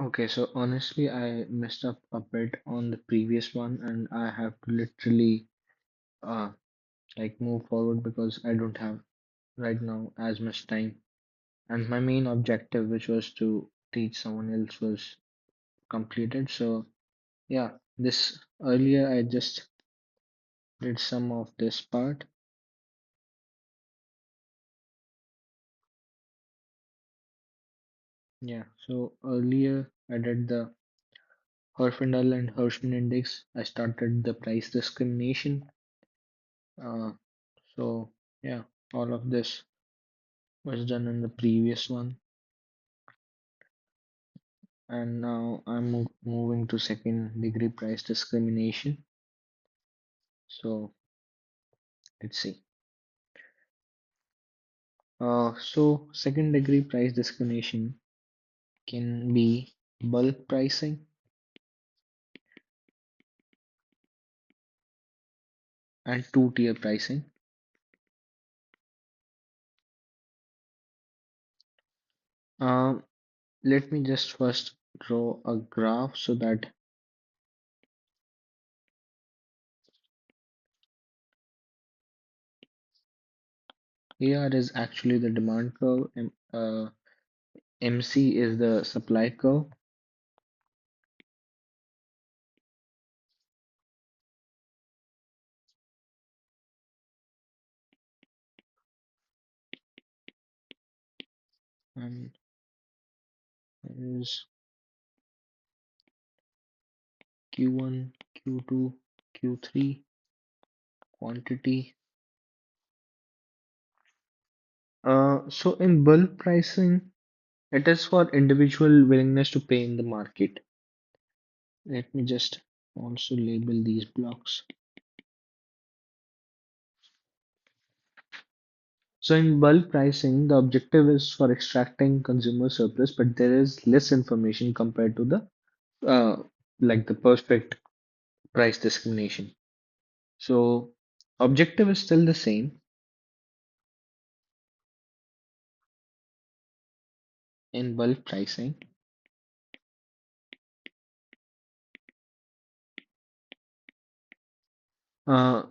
Okay, so honestly, I messed up a bit on the previous one, and I have to literally uh like move forward because I don't have right now as much time. And my main objective, which was to teach someone else, was completed. So yeah, this earlier I just did some of this part. Yeah, so earlier I did the Herfindahl and Hirschman index. I started the price discrimination. Uh, so yeah, all of this was done in the previous one, and now I'm moving to second degree price discrimination. So let's see. So second degree price discrimination can be bulk pricing and two-tier pricing. Um, Let me just first draw a graph so that AR is actually the demand curve, and MC is the supply curve. And is Q1, Q2, Q3 quantity. So in bulk pricing, it is for individual willingness to pay in the market. Let me just also label these blocks. So in bulk pricing, the objective is for extracting consumer surplus, but there is less information compared to the like the perfect price discrimination. So objective is still the same in bulk pricing, uh,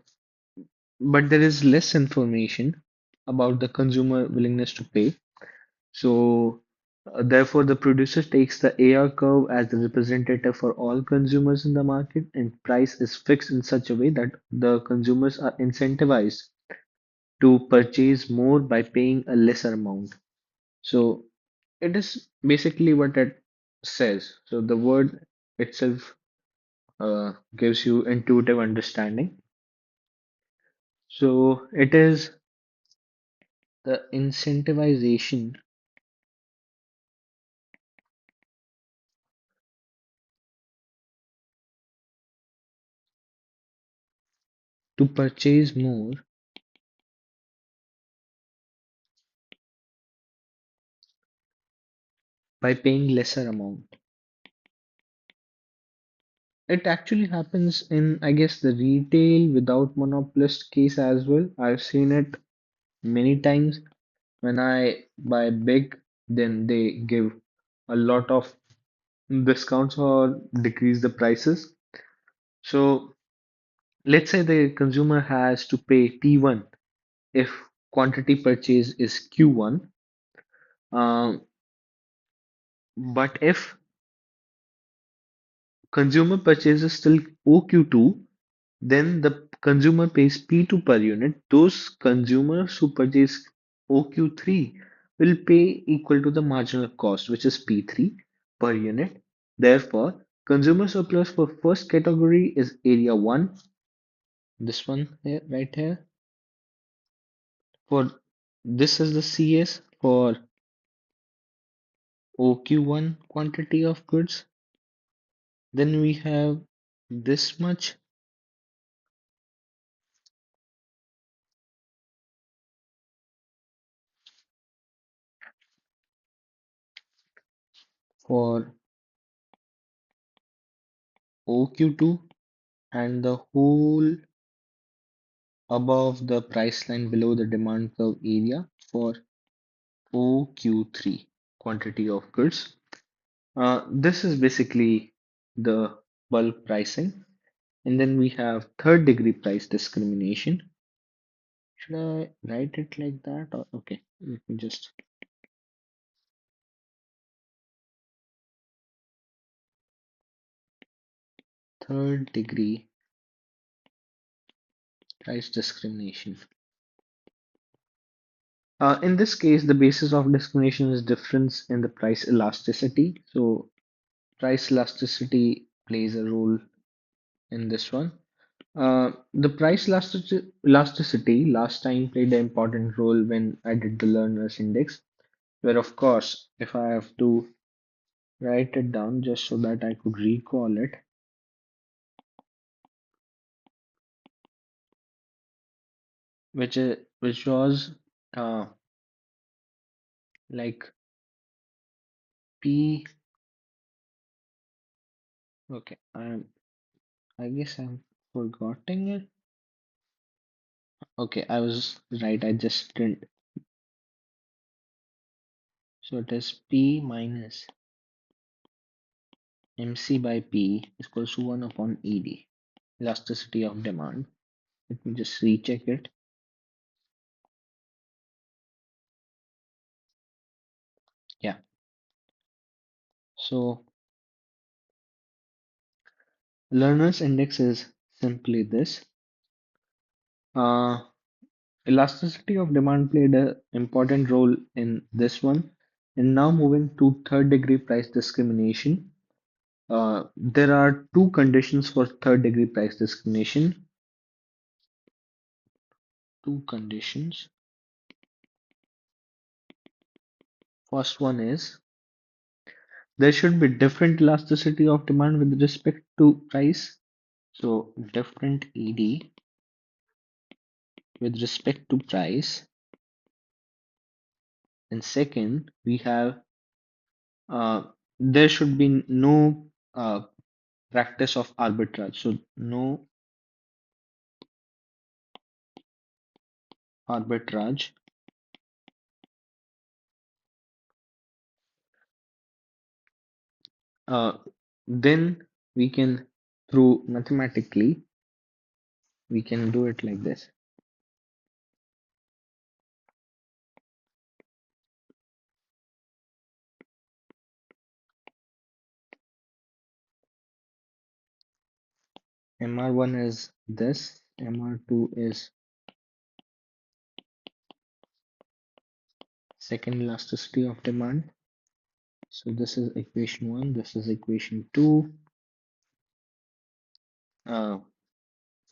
but there is less information about the consumer willingness to pay. So therefore, the producer takes the AR curve as the representative for all consumers in the market, and price is fixed in such a way that the consumers are incentivized to purchase more by paying a lesser amount. So it is basically what it says. So the word itself gives you intuitive understanding. So it is the incentivization to purchase more by paying lesser amount. It actually happens in, I guess, the retail without monopolist case as well. I've seen it many times. When I buy big, then they give a lot of discounts or decrease the prices. So let's say the consumer has to pay P1 if quantity purchase is Q1. Um, but if consumer purchase is still OQ2, then the consumer pays P2 per unit. Those consumers who purchase OQ3 will pay equal to the marginal cost, which is P3 per unit. Therefore, consumer surplus for first category is area 1, this one here, right here. For this is the CS for OQ1 quantity of goods. Then we have this much for OQ2 and the whole above the price line below the demand curve area for OQ3 quantity of goods. This is basically the bulk pricing. And then we have third degree price discrimination. Should I write it like that? Or okay, let me just third degree price discrimination. In this case, the basis of discrimination is difference in the price elasticity. So price elasticity plays a role in this one. The price elasticity last time played an important role when I did the learners index, where of course, if I have to write it down just so that I could recall it, which was uh, like P. Okay, I guess I'm forgetting it. Okay, I was right. I just didn't. So it is P minus MC by P is equals to 1 upon ED, elasticity of demand. Let me just recheck it. Yeah. So learner's index is simply this. Uh, Elasticity of demand played an important role in this one. And now moving to third degree price discrimination. There are two conditions for third degree price discrimination. Two conditions. First one is there should be different elasticity of demand with respect to price. So different ED with respect to price. And second, we have there should be no practice of arbitrage. So no arbitrage. Uh, then we can, through mathematically, we can do it like this. MR1 is this, MR2 is second elasticity of demand. So this is equation 1, this is equation 2. Uh,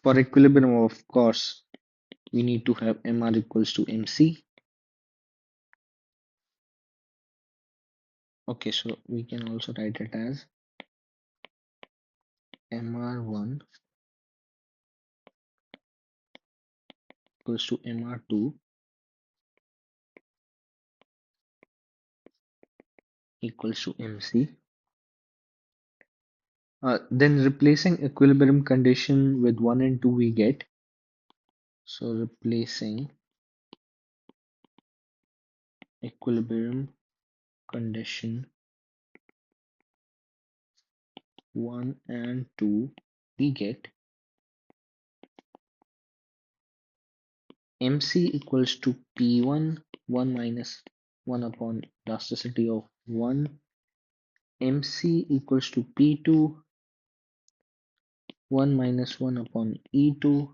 for equilibrium, of course, we need to have MR equals to MC. Okay, so we can also write it as MR1 equals to MR2 equals to MC. Then replacing equilibrium condition with 1 and 2 we get. So replacing equilibrium condition 1 and 2 we get MC equals to P1 1 minus 1 upon elasticity of 1, MC equals to P2 1 minus 1 upon E2.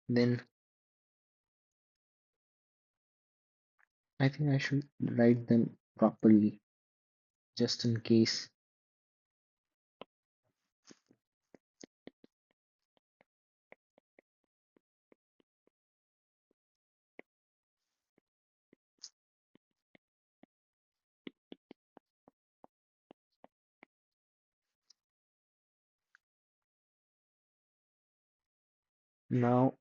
Then I think I should write them properly just in case. Now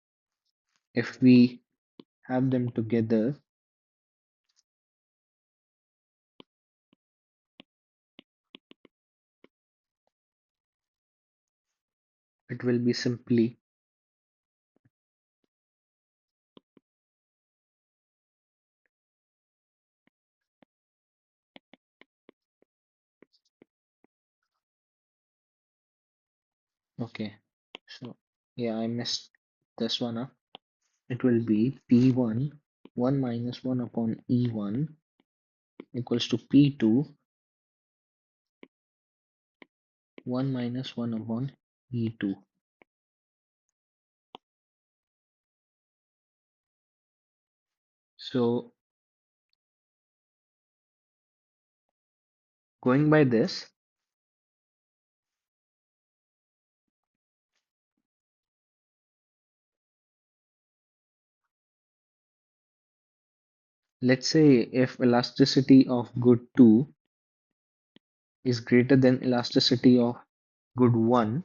if we have them together, it will be simply Okay. So yeah, I messed this one up. It will be P1, 1 minus 1 upon E1 equals to P2, 1 minus 1 upon E2. So going by this, let's say if elasticity of good 2 is greater than elasticity of good 1,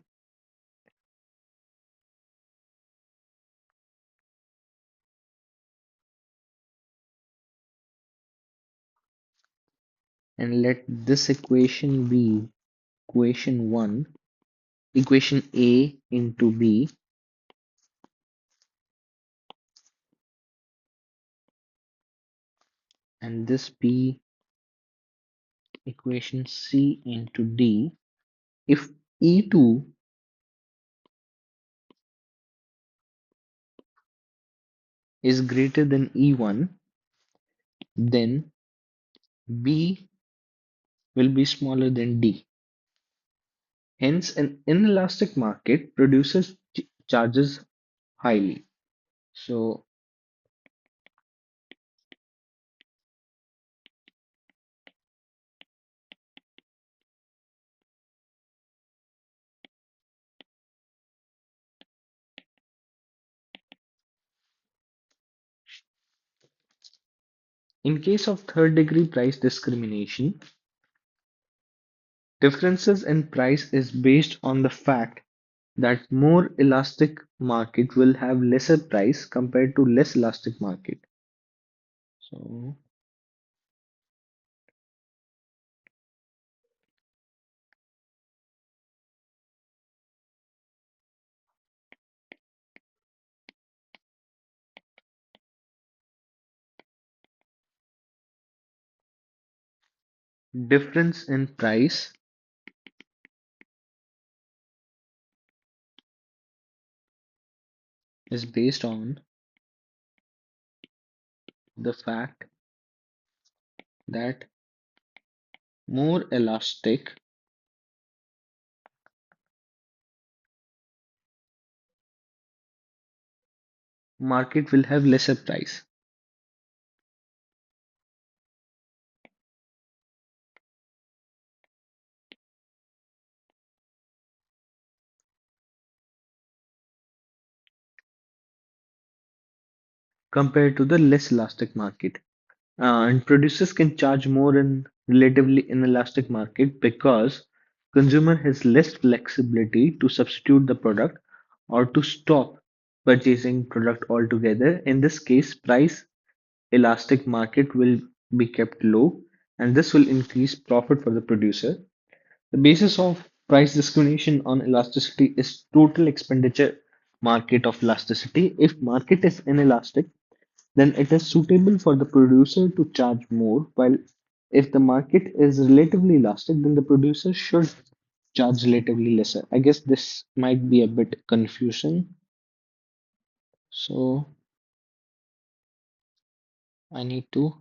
and let this equation be equation 1, equation A into B, and this be equation C into D. If E2 is greater than E1, then B will be smaller than D. Hence, an inelastic market produces charges highly. So, in case of third degree price discrimination, differences in price is based on the fact that more elastic market will have lesser price compared to less elastic market. So, difference in price is based on the fact that more elastic market will have lesser price compared to the less elastic market. And producers can charge more in relatively inelastic market because consumer has less flexibility to substitute the product or to stop purchasing product altogether. In this case, price elastic market will be kept low, and this will increase profit for the producer. The basis of price discrimination on elasticity is total expenditure market of elasticity. If market is inelastic, then it is suitable for the producer to charge more, while if the market is relatively elastic, then the producer should charge relatively lesser. I guess this might be a bit confusing, so I need to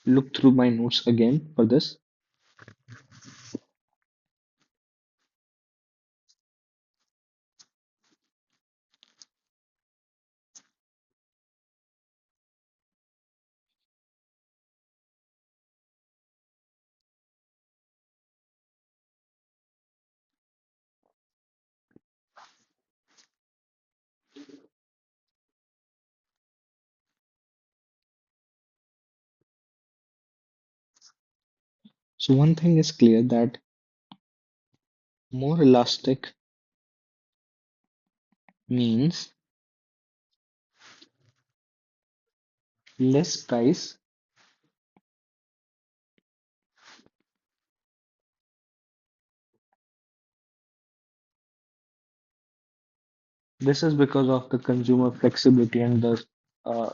look through my notes again for this. So one thing is clear that more elastic means less price. This is because of the consumer flexibility and the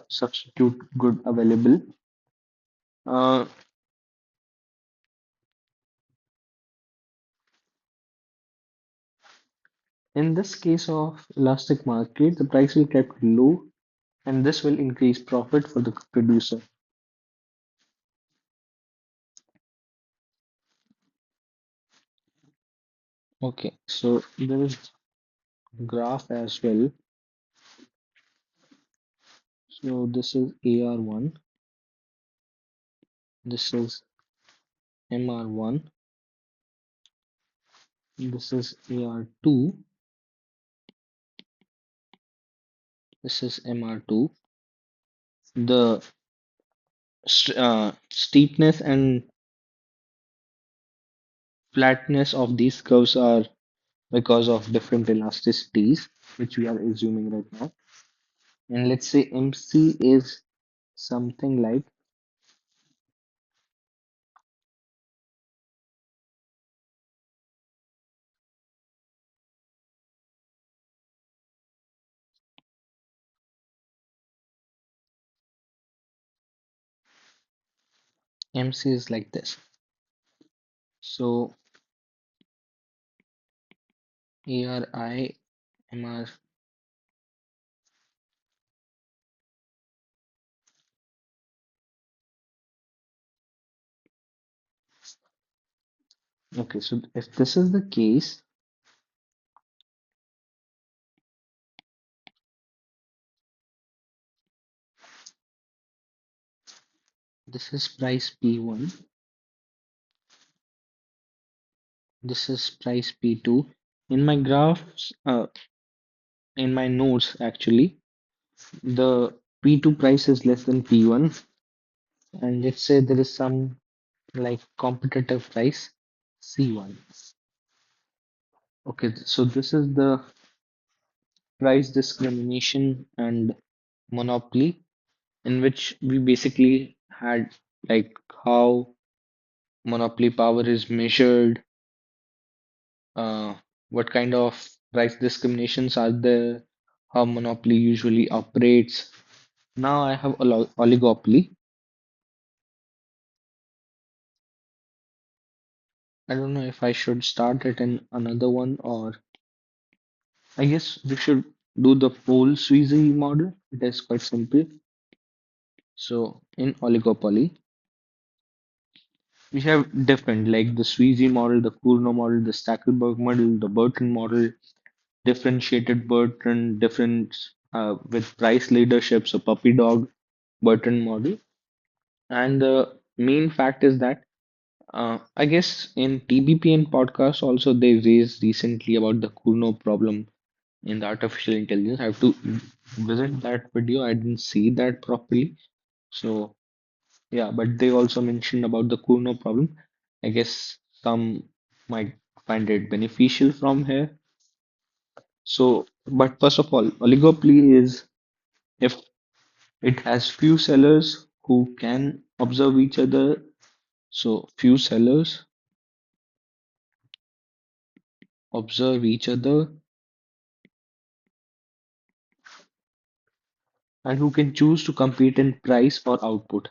substitute good available. Uh, In this case of elastic market, the price will get low and this will increase profit for the producer. Okay, so there is graph as well. So this is AR1, this is MR1, this is AR2, this is MR2. The steepness and flatness of these curves are because of different elasticities, which we are assuming right now. And let's say MC is something like MC is like this. So ARI, MR. Okay, so if this is the case, this is price P1, this is price P2. In my graphs, in my notes actually, the P2 price is less than P1, and let's say there is some like competitive price C1. Okay, so this is the price discrimination and monopoly in which we basically had like how monopoly power is measured, uh, what kind of price discriminations are there, how monopoly usually operates. Now I have oligopoly. I don't know if I should start it in another one or I guess we should do the pole Sweezy model. It is quite simple. So in oligopoly, we have different like the Sweezy model, the Cournot model, the Stackelberg model, the Burton model, differentiated Burton, different with price leadership, so puppy dog Burton model. And the main fact is that I guess in TBPN podcast also they raised recently about the Cournot problem in the artificial intelligence. I have to visit that video. I didn't see that properly. So yeah, but they also mentioned about the Cournot problem. I guess some might find it beneficial from here. So, but first of all, oligopoly is if it has few sellers who can observe each other. So few sellers observe each other and who can choose to compete in price or output.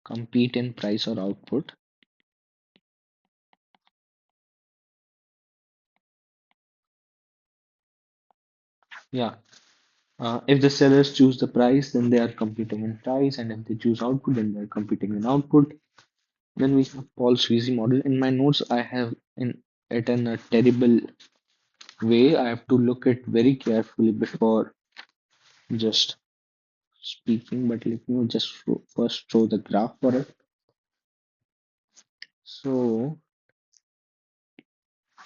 Compete in price or output. Yeah. If the sellers choose the price, then they are competing in price, and if they choose output, then they are competing in output. Then we have Paul Sweezy model. In my notes, I have in it in a terrible way. I have to look it very carefully before just speaking. But let me just first show the graph for it. So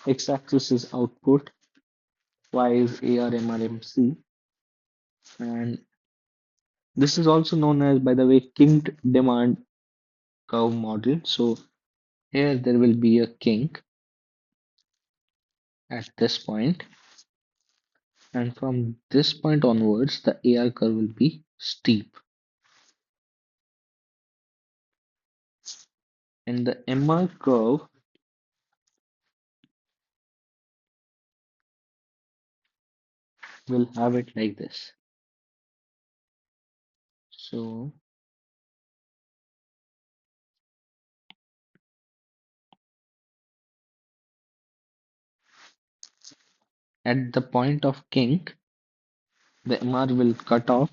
x-axis is output, y is ARMRMC, and this is also known as, by the way, kinked demand curve model. So here there will be a kink at this point, and from this point onwards, the AR curve will be steep, and the MR curve will have it like this. So At the point of kink, the MR will cut off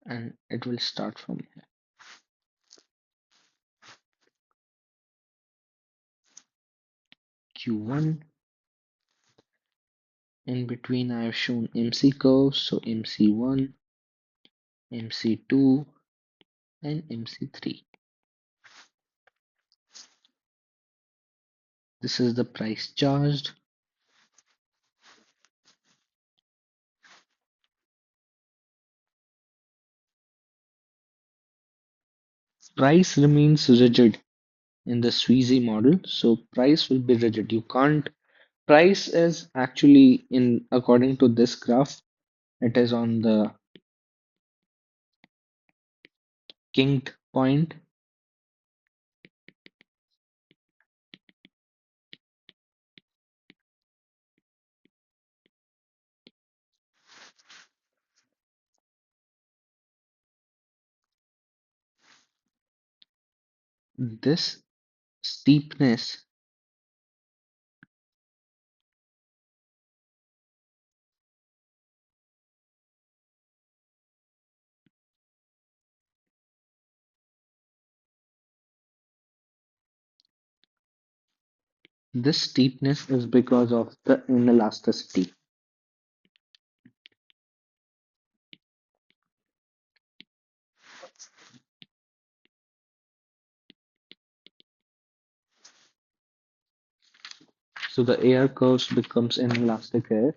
and it will start from here. Q1. In between, I have shown MC curves, so MC1, MC2, and MC3. This is the price charged. Price remains rigid in the Sweezy model, so price will be rigid. You can't. Price is actually in according to this graph, it is on the kinked point. This steepness, this steepness is because of the inelasticity. So the AR curves becomes inelastic here.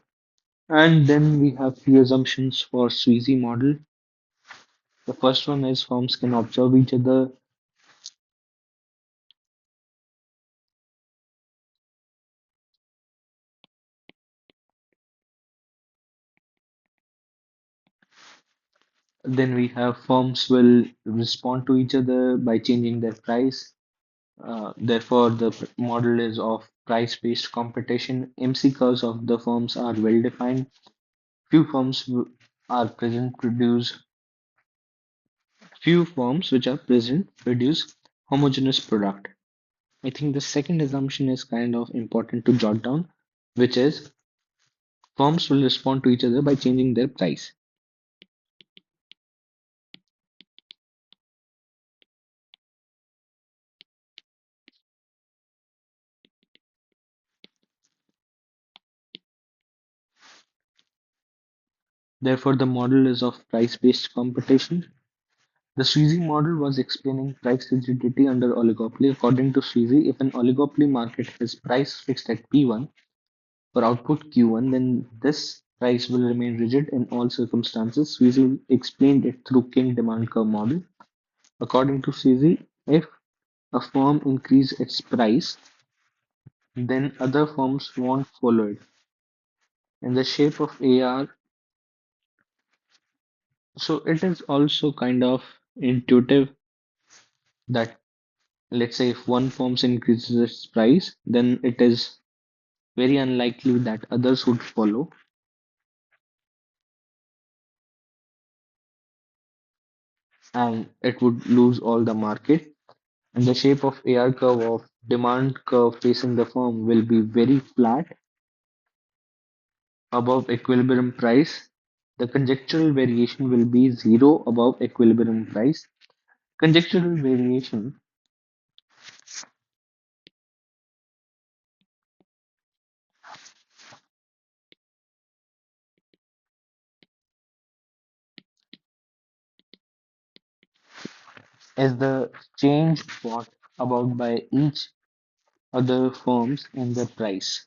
And then we have few assumptions for Sweezy model. The first one is firms can observe each other. Then we have firms will respond to each other by changing their price. Therefore, the model is of price-based competition. MC curves of the firms are well defined. Few firms are present produce few firms which are present produce homogeneous product. I think the second assumption is kind of important to jot down, which is firms will respond to each other by changing their price. Therefore, the model is of price-based competition. The Sweezy model was explaining price rigidity under oligopoly. According to Sweezy, if an oligopoly market has price fixed at P1 for output Q1, then this price will remain rigid in all circumstances. Sweezy explained it through King demand curve model. According to Sweezy, if a firm increase its price, then other firms won't follow it. In the shape of AR, so it is also kind of intuitive that let's say if one firm increases its price, then it is very unlikely that others would follow and it would lose all the market. And the shape of AR curve of demand curve facing the firm will be very flat above equilibrium price. The conjectural variation will be zero above equilibrium price. Conjectural variation is the change brought about by each other firms in their price.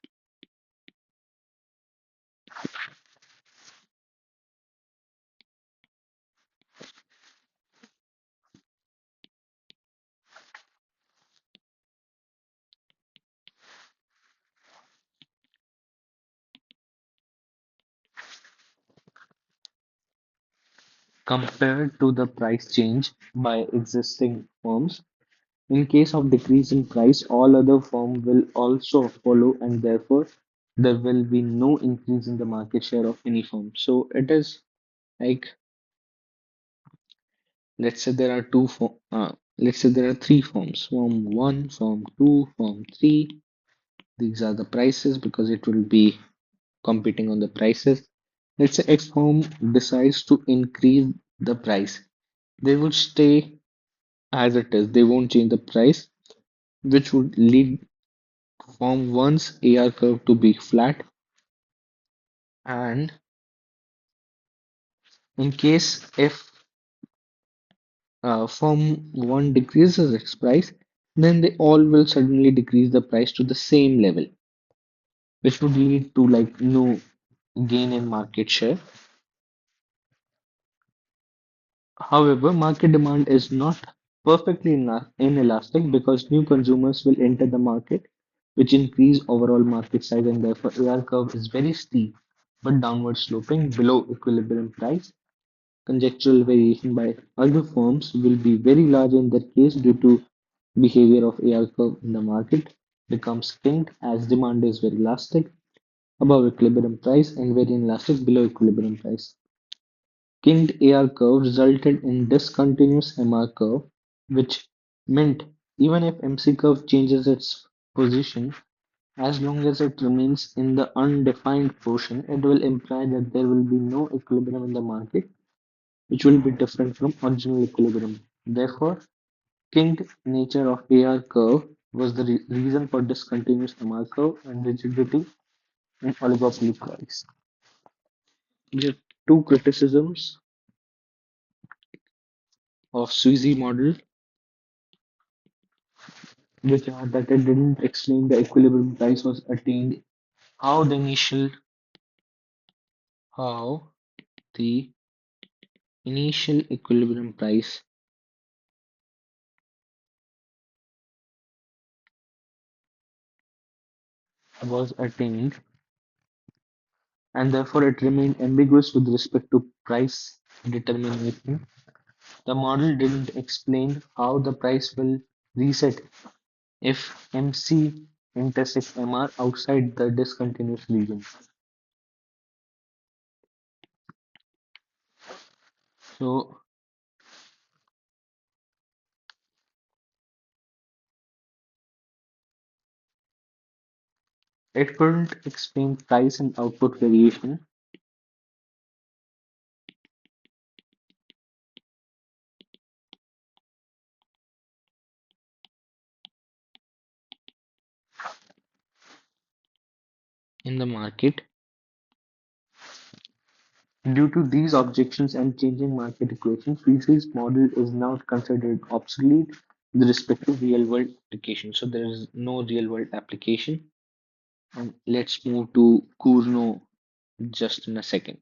Compared to the price change by existing firms. In case of decrease in price, all other firms will also follow, and therefore there will be no increase in the market share of any firm. So it is like let's say there are Let's say there are three firms, firm 1, firm 2, firm 3. These are the prices because it will be competing on the prices. Let's say X firm decides to increase the price. They will stay as it is. They won't change the price, which would lead firm 1's AR curve to be flat. And in case if firm 1 decreases its price, then they all will suddenly decrease the price to the same level, which would lead to like no gain in market share. However, market demand is not perfectly inelastic because new consumers will enter the market, which increase overall market size, and therefore AR curve is very steep but downward sloping below equilibrium price. Conjectural variation by other firms will be very large in their case due to behavior of AR curve in the market becomes kinked as demand is very elastic above equilibrium price and very inelastic below equilibrium price. Kinked AR curve resulted in discontinuous MR curve, which meant even if MC curve changes its position, as long as it remains in the undefined portion, it will imply that there will be no equilibrium in the market, which will be different from original equilibrium. Therefore, kinked nature of AR curve was the reason for discontinuous MR curve and rigidity in oligopoly price. There are two criticisms of Sweezy model, which are that it didn't explain the equilibrium price was attained, how the initial how the initial equilibrium price was attained, and therefore it remained ambiguous with respect to price determination. The model didn't explain how the price will reset if MC intersects MR outside the discontinuous region. So it couldn't explain price and output variation in the market. Due to these objections and changing market equations, Fries's model is now considered obsolete with respect to real-world application. So there is no real-world application. And let's move to Cournot just in a second.